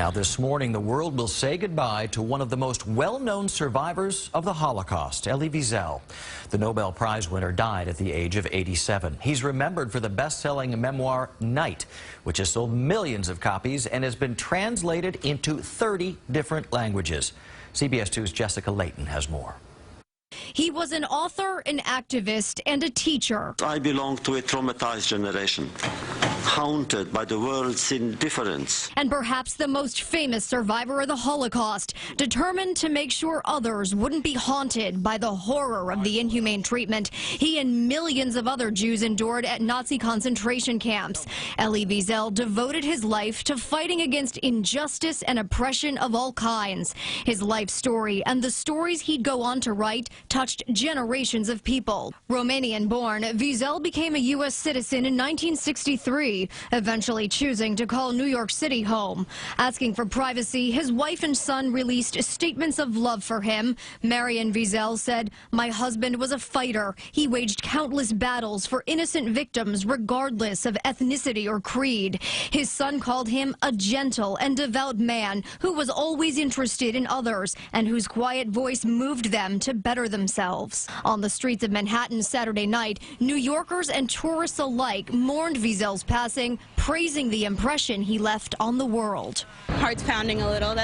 Now, this morning, the world will say goodbye to one of the most well-known survivors of the Holocaust, Elie Wiesel. The Nobel Prize winner died at the age of 87. He's remembered for the best-selling memoir, Night, which has sold millions of copies and has been translated into 30 different languages. CBS 2's Jessica Layton has more. He was an author, an activist, and a teacher. I belong to a traumatized generation, haunted by the world's indifference. And perhaps the most famous survivor of the Holocaust, determined to make sure others wouldn't be haunted by the horror of the inhumane treatment he and millions of other Jews endured at Nazi concentration camps. Elie Wiesel devoted his life to fighting against injustice and oppression of all kinds. His life story and the stories he'd go on to write touched generations of people. Romanian-born, Wiesel became a U.S. citizen in 1963, eventually choosing to call New York City home. Asking for privacy, his wife and son released statements of love for him. Marion Wiesel said, "My husband was a fighter. He waged countless battles for innocent victims, regardless of ethnicity or creed." His son called him a gentle and devout man who was always interested in others and whose quiet voice moved them to better themselves. On the streets of Manhattan Saturday night, New Yorkers and tourists alike mourned Wiesel's passing, praising the impression he left on the world. Heart's pounding a little.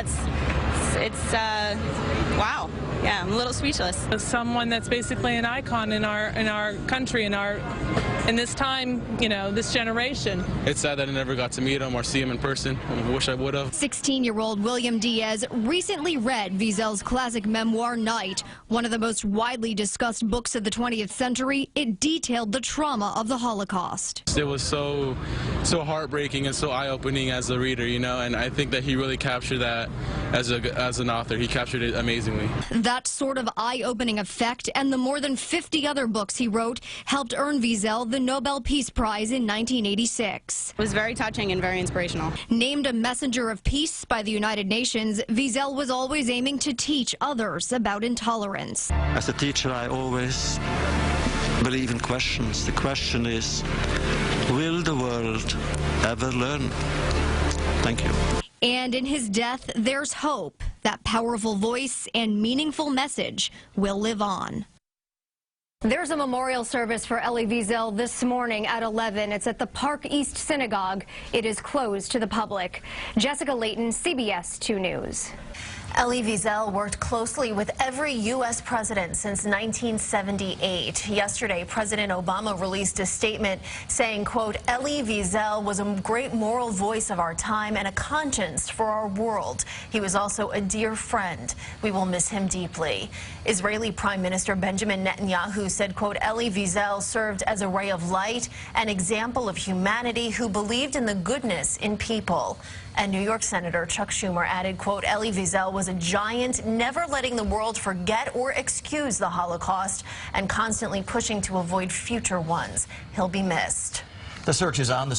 Wow. Yeah, I'm a little speechless. Someone that's basically an icon in our country, in this time, this generation. It's sad that I never got to meet him or see him in person. I wish I would have. 16-year-old William Diaz recently read Wiesel's classic memoir, Night. One of the most widely discussed books of the 20th century, it detailed the trauma of the Holocaust. It was so heartbreaking and so eye-opening as a reader, and I think that he really captured that as an author. He captured it amazingly. That sort of eye-opening effect and the more than 50 other books he wrote helped earn Wiesel the Nobel Peace Prize in 1986. It was very touching and very inspirational. Named a messenger of peace by the United Nations, Wiesel was always aiming to teach others about intolerance. As a teacher, I always believe in questions. The question is, will the world ever learn? Thank you. And in his death, there's hope. That powerful voice and meaningful message will live on. There's a memorial service for Elie Wiesel this morning at 11. It's at the Park East Synagogue. It is closed to the public. Jessica Layton, CBS 2 News. Elie Wiesel worked closely with every U.S. president since 1978. Yesterday, President Obama released a statement saying, quote, "Elie Wiesel was a great moral voice of our time and a conscience for our world. He was also a dear friend. We will miss him deeply." Israeli Prime Minister Benjamin Netanyahu said, quote, "Elie Wiesel served as a ray of light, an example of humanity who believed in the goodness in people." And New York Senator Chuck Schumer added, quote, "Elie Wiesel was a giant, never letting the world forget or excuse the Holocaust and constantly pushing to avoid future ones. He'll be missed." The search is on this